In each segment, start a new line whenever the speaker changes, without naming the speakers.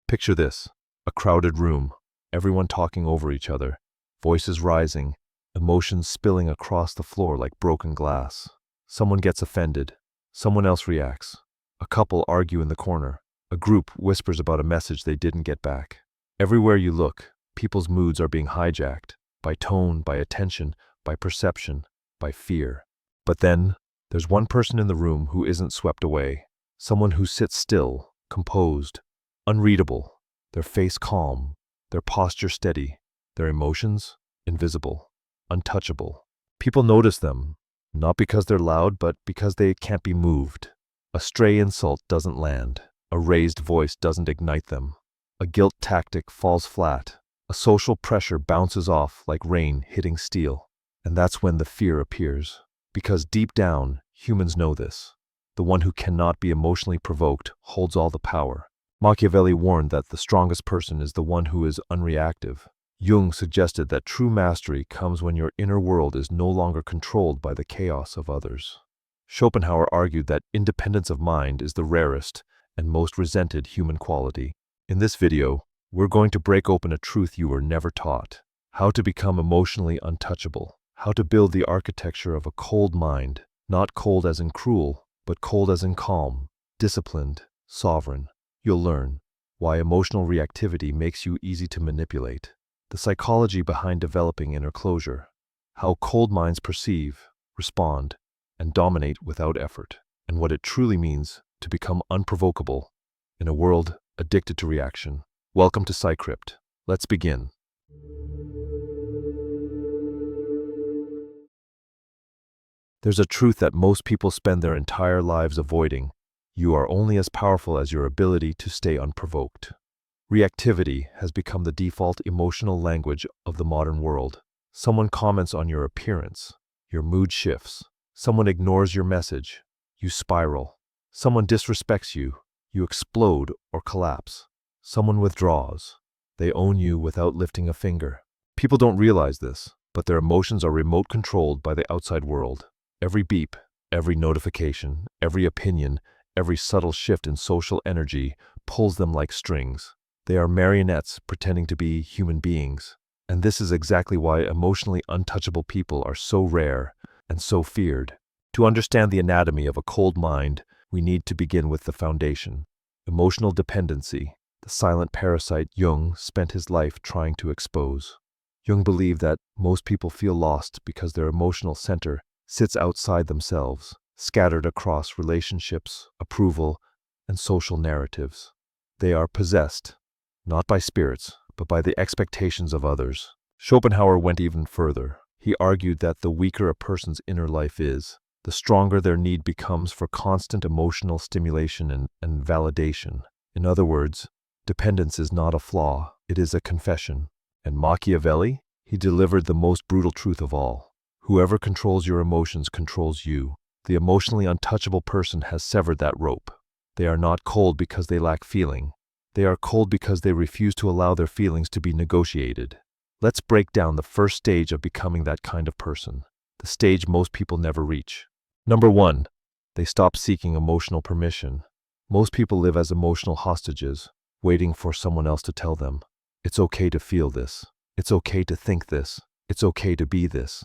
Picture this: a crowded room, everyone talking over each other, voices rising, emotions spilling across the floor like broken glass. Someone gets offended, someone else reacts. A couple argue in the corner, a group whispers about a message they didn't get back. Everywhere you look, people's moods are being hijacked by tone, by attention, by perception, by fear. But then, there's one person in the room who isn't swept away, someone who sits still, composed, unreadable, their face calm, their posture steady, their emotions invisible, untouchable. People notice them, not because they're loud, but because they can't be moved. A stray insult doesn't land, a raised voice doesn't ignite them, a guilt tactic falls flat, a social pressure bounces off like rain hitting steel. And that's when the fear appears. Because deep down, humans know this. The one who cannot be emotionally provoked holds all the power. Machiavelli warned that the strongest person is the one who is unreactive. Jung suggested that true mastery comes when your inner world is no longer controlled by the chaos of others. Schopenhauer argued that independence of mind is the rarest and most resented human quality. In this video, we're going to break open a truth you were never taught: how to become emotionally untouchable, how to build the architecture of a cold mind, not cold as in cruel, but cold as in calm, disciplined, sovereign. You'll learn why emotional reactivity makes you easy to manipulate, the psychology behind developing inner closure, how cold minds perceive, respond, and dominate without effort, and what it truly means to become unprovocable in a world addicted to reaction. Welcome to Psycript. Let's begin. There's a truth that most people spend their entire lives avoiding. You are only as powerful as your ability to stay unprovoked. Reactivity has become the default emotional language of the modern world. Someone comments on your appearance, your mood shifts. Someone ignores your message, you spiral. Someone disrespects you, you explode or collapse. Someone withdraws, they own you without lifting a finger. People don't realize this, but their emotions are remote controlled by the outside world. Every beep, every notification, every opinion, every subtle shift in social energy pulls them like strings. They are marionettes pretending to be human beings. And this is exactly why emotionally untouchable people are so rare and so feared. To understand the anatomy of a cold mind, we need to begin with the foundation: emotional dependency, the silent parasite Jung spent his life trying to expose. Jung believed that most people feel lost because their emotional center sits outside themselves, scattered across relationships, approval, and social narratives. They are possessed, not by spirits, but by the expectations of others. Schopenhauer went even further. He argued that the weaker a person's inner life is, the stronger their need becomes for constant emotional stimulation and validation. In other words, dependence is not a flaw, it is a confession. And Machiavelli? He delivered the most brutal truth of all: whoever controls your emotions controls you. The emotionally untouchable person has severed that rope. They are not cold because they lack feeling. They are cold because they refuse to allow their feelings to be negotiated. Let's break down the first stage of becoming that kind of person, the stage most people never reach. Number 1, they stop seeking emotional permission. Most people live as emotional hostages, waiting for someone else to tell them, it's okay to feel this, it's okay to think this, it's okay to be this.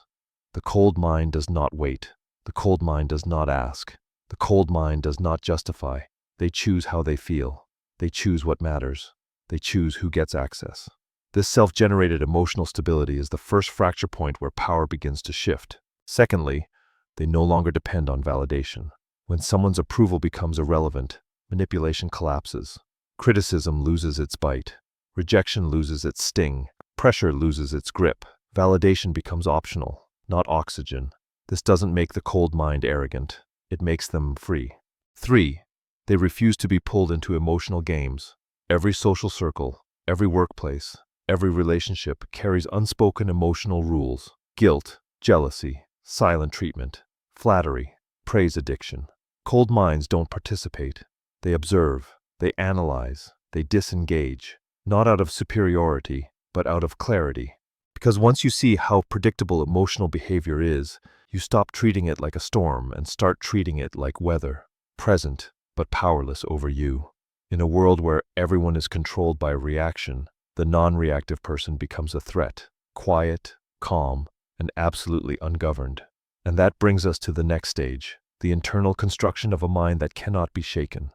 The cold mind does not wait. The cold mind does not ask. The cold mind does not justify. They choose how they feel. They choose what matters. They choose who gets access. This self-generated emotional stability is the first fracture point where power begins to shift. Secondly, they no longer depend on validation. When someone's approval becomes irrelevant, manipulation collapses. Criticism loses its bite. Rejection loses its sting. Pressure loses its grip. Validation becomes optional, not oxygen. This doesn't make the cold mind arrogant. It makes them free. 3, they refuse to be pulled into emotional games. Every social circle, every workplace, every relationship carries unspoken emotional rules: guilt, jealousy, silent treatment, flattery, praise addiction. Cold minds don't participate. They observe, they analyze, they disengage, not out of superiority, but out of clarity. Because once you see how predictable emotional behavior is, you stop treating it like a storm and start treating it like weather, present but powerless over you. In a world where everyone is controlled by reaction, the non-reactive person becomes a threat, quiet, calm, and absolutely ungoverned. And that brings us to the next stage, the internal construction of a mind that cannot be shaken.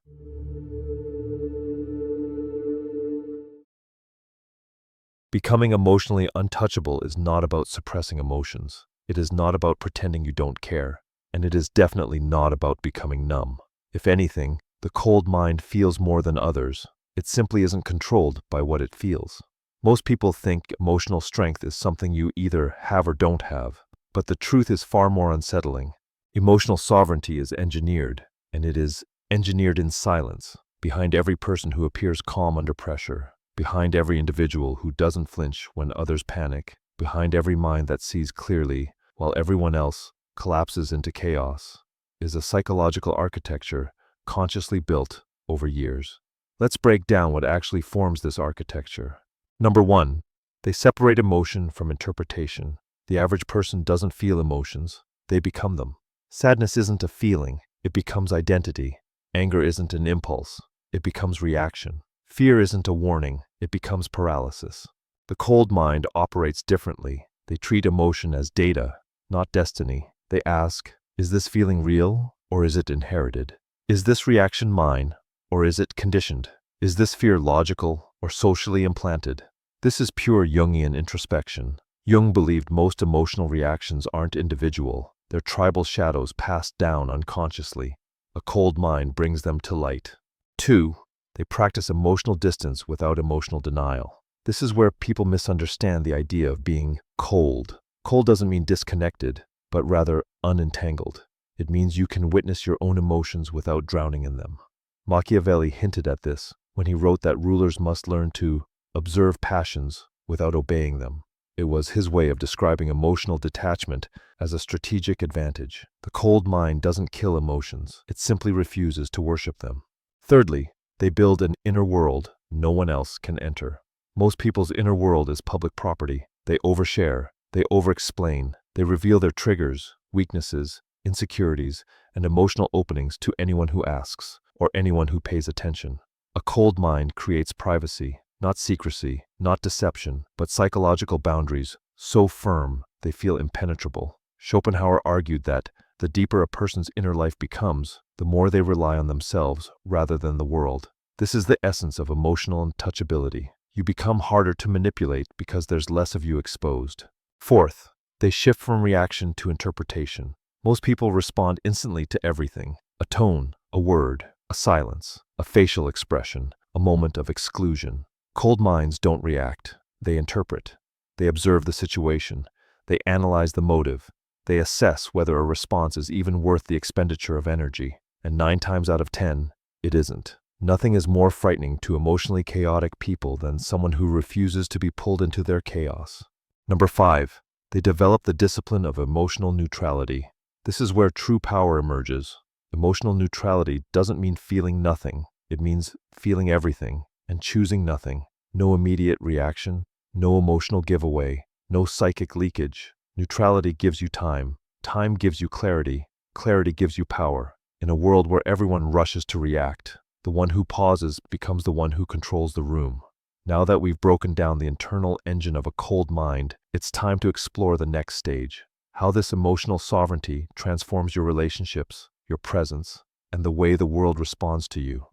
Becoming emotionally untouchable is not about suppressing emotions. It is not about pretending you don't care, and it is definitely not about becoming numb. If anything, the cold mind feels more than others. It simply isn't controlled by what it feels. Most people think emotional strength is something you either have or don't have, but the truth is far more unsettling. Emotional sovereignty is engineered, and it is engineered in silence, behind every person who appears calm under pressure, behind every individual who doesn't flinch when others panic, behind every mind that sees clearly while everyone else collapses into chaos, is a psychological architecture consciously built over years. Let's break down what actually forms this architecture. Number 1, they separate emotion from interpretation. The average person doesn't feel emotions, they become them. Sadness isn't a feeling, it becomes identity. Anger isn't an impulse, it becomes reaction. Fear isn't a warning, it becomes paralysis. The cold mind operates differently. They treat emotion as data, not destiny. They ask, is this feeling real or is it inherited? Is this reaction mine or is it conditioned? Is this fear logical or socially implanted? This is pure Jungian introspection. Jung believed most emotional reactions aren't individual, they're tribal shadows passed down unconsciously. A cold mind brings them to light. 2, they practice emotional distance without emotional denial. This is where people misunderstand the idea of being cold. Cold doesn't mean disconnected, but rather unentangled. It means you can witness your own emotions without drowning in them. Machiavelli hinted at this when he wrote that rulers must learn to observe passions without obeying them. It was his way of describing emotional detachment as a strategic advantage. The cold mind doesn't kill emotions, it simply refuses to worship them. Thirdly, they build an inner world no one else can enter. Most people's inner world is public property. They overshare, they overexplain, they reveal their triggers, weaknesses, insecurities, and emotional openings to anyone who asks, or anyone who pays attention. A cold mind creates privacy, not secrecy, not deception, but psychological boundaries so firm they feel impenetrable. Schopenhauer argued that the deeper a person's inner life becomes, the more they rely on themselves rather than the world. This is the essence of emotional untouchability. You become harder to manipulate because there's less of you exposed. Fourth, they shift from reaction to interpretation. Most people respond instantly to everything: a tone, a word, a silence, a facial expression, a moment of exclusion. Cold minds don't react, they interpret. They observe the situation, they analyze the motive, they assess whether a response is even worth the expenditure of energy. And 9 times out of 10, it isn't. Nothing is more frightening to emotionally chaotic people than someone who refuses to be pulled into their chaos. Number 5, they develop the discipline of emotional neutrality. This is where true power emerges. Emotional neutrality doesn't mean feeling nothing. It means feeling everything and choosing nothing. No immediate reaction, no emotional giveaway, no psychic leakage. Neutrality gives you time. Time gives you clarity. Clarity gives you power. In a world where everyone rushes to react, the one who pauses becomes the one who controls the room. Now that we've broken down the internal engine of a cold mind, it's time to explore the next stage. How this emotional sovereignty transforms your relationships, your presence, and the way the world responds to you.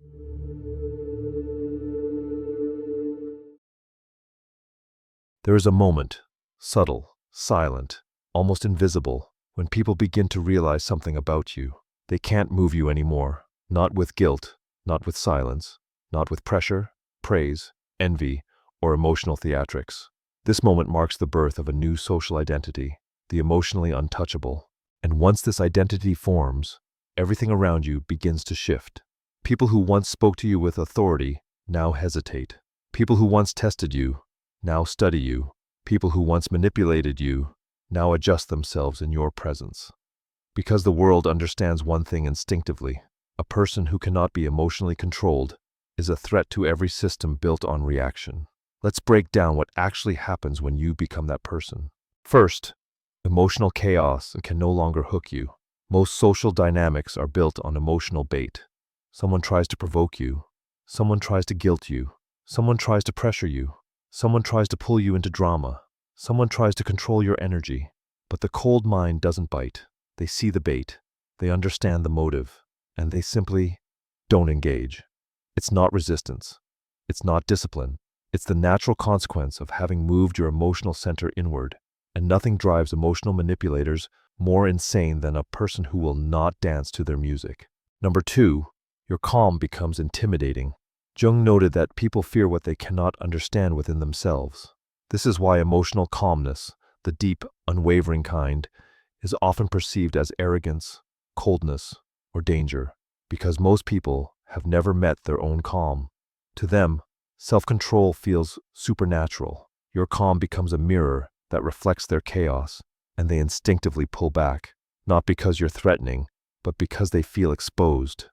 There is a moment, subtle, silent, almost invisible, when people begin to realize something about you. They can't move you anymore, not with guilt, not with silence, not with pressure, praise, envy, or emotional theatrics. This moment marks the birth of a new social identity, the emotionally untouchable. And once this identity forms, everything around you begins to shift. People who once spoke to you with authority now hesitate. People who once tested you now study you. People who once manipulated you now adjust themselves in your presence. Because the world understands one thing instinctively: a person who cannot be emotionally controlled is a threat to every system built on reaction. Let's break down what actually happens when you become that person. First, emotional chaos can no longer hook you. Most social dynamics are built on emotional bait. Someone tries to provoke you, Someone tries to guilt you. Someone tries to pressure you. Someone tries to pull you into drama. Someone tries to control your energy. But the cold mind doesn't bite. They see the bait. They understand the motive. And they simply don't engage. It's not resistance. It's not discipline. It's the natural consequence of having moved your emotional center inward. And nothing drives emotional manipulators more insane than a person who will not dance to their music. Number 2, your calm becomes intimidating. Jung noted that people fear what they cannot understand within themselves. This is why emotional calmness, the deep, unwavering kind, is often perceived as arrogance, coldness, or danger, because most people have never met their own calm. To them, self-control feels supernatural. Your calm becomes a mirror that reflects their chaos, and they instinctively pull back, not because you're threatening, but because they feel exposed.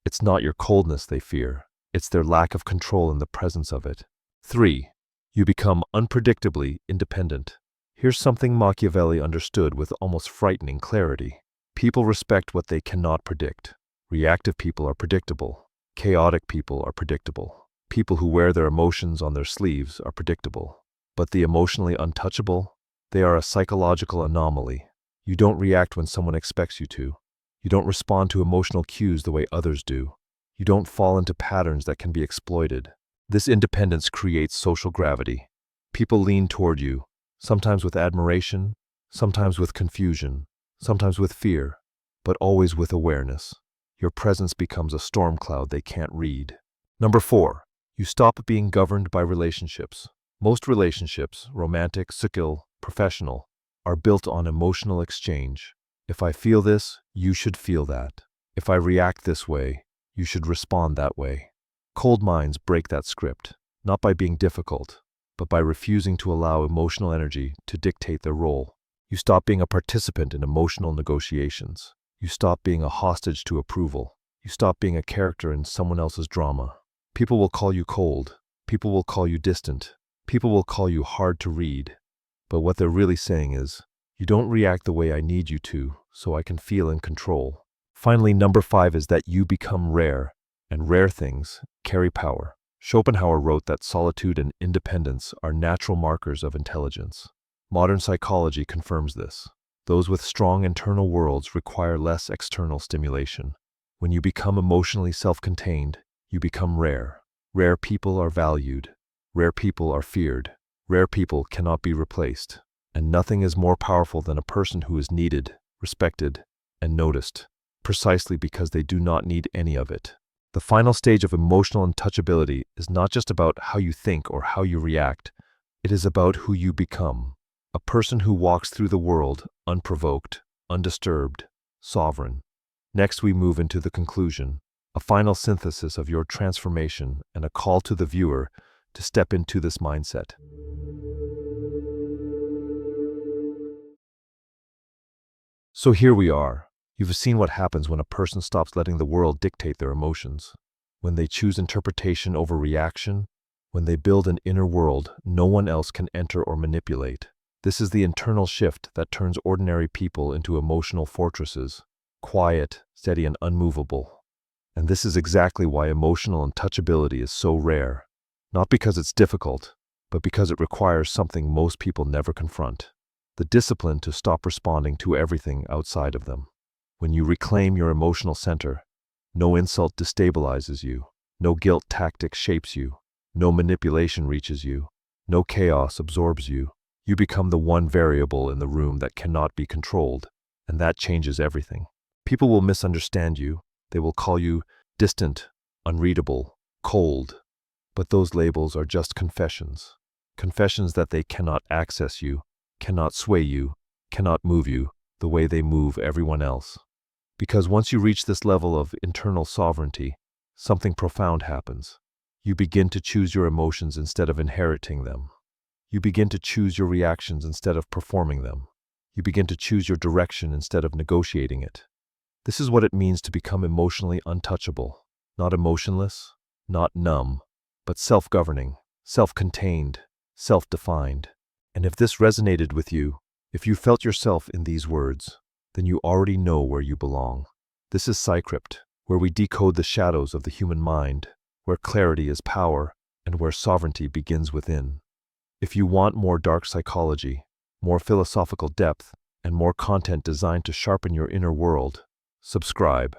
It's not your coldness they fear. It's their lack of control in the presence of it. 3. You become unpredictably independent. Here's something Machiavelli understood with almost frightening clarity. People respect what they cannot predict. Reactive people are predictable. Chaotic people are predictable. People who wear their emotions on their sleeves are predictable. But the emotionally untouchable, they are a psychological anomaly. You don't react when someone expects you to. You don't respond to emotional cues the way others do. You don't fall into patterns that can be exploited. This independence creates social gravity. People lean toward you, sometimes with admiration, sometimes with confusion, sometimes with fear, but always with awareness. Your presence becomes a storm cloud they can't read. Number 4, you stop being governed by relationships. Most relationships, romantic, sexual, professional, are built on emotional exchange. If I feel this, you should feel that. If I react this way, you should respond that way. Cold minds break that script, not by being difficult, but by refusing to allow emotional energy to dictate their role. You stop being a participant in emotional negotiations. You stop being a hostage to approval. You stop being a character in someone else's drama. People will call you cold. People will call you distant. People will call you hard to read. But what they're really saying is, you don't react the way I need you to, so I can feel in control. Finally, number 5 is that you become rare, and rare things carry power. Schopenhauer wrote that solitude and independence are natural markers of intelligence. Modern psychology confirms this. Those with strong internal worlds require less external stimulation. When you become emotionally self-contained, you become rare. Rare people are valued. Rare people are feared. Rare people cannot be replaced. And nothing is more powerful than a person who is needed, respected, and noticed, precisely because they do not need any of it. The final stage of emotional untouchability is not just about how you think or how you react. It is about who you become. A person who walks through the world unprovoked, undisturbed, sovereign. Next, we move into the conclusion, a final synthesis of your transformation and a call to the viewer to step into this mindset. So here we are. You've seen what happens when a person stops letting the world dictate their emotions. When they choose interpretation over reaction, when they build an inner world no one else can enter or manipulate. This is the internal shift that turns ordinary people into emotional fortresses, quiet, steady, and unmovable. And this is exactly why emotional untouchability is so rare. Not because it's difficult, but because it requires something most people never confront. The discipline to stop responding to everything outside of them. When you reclaim your emotional center, no insult destabilizes you, no guilt tactic shapes you, no manipulation reaches you, no chaos absorbs you. You become the one variable in the room that cannot be controlled, and that changes everything. People will misunderstand you. They will call you distant, unreadable, cold. But those labels are just confessions. Confessions that they cannot access you, cannot sway you, cannot move you the way they move everyone else. Because once you reach this level of internal sovereignty, something profound happens. You begin to choose your emotions instead of inheriting them. You begin to choose your reactions instead of performing them. You begin to choose your direction instead of negotiating it. This is what it means to become emotionally untouchable. Not emotionless, not numb, but self-governing, self-contained, self-defined. And if this resonated with you, if you felt yourself in these words, then you already know where you belong. This is Psycript, where we decode the shadows of the human mind, where clarity is power and where sovereignty begins within. If you want more dark psychology, more philosophical depth, and more content designed to sharpen your inner world, subscribe.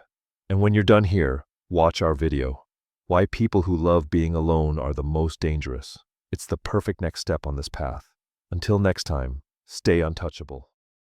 And when you're done here, watch our video. Why people who love being alone are the most dangerous. It's the perfect next step on this path. Until next time, stay untouchable.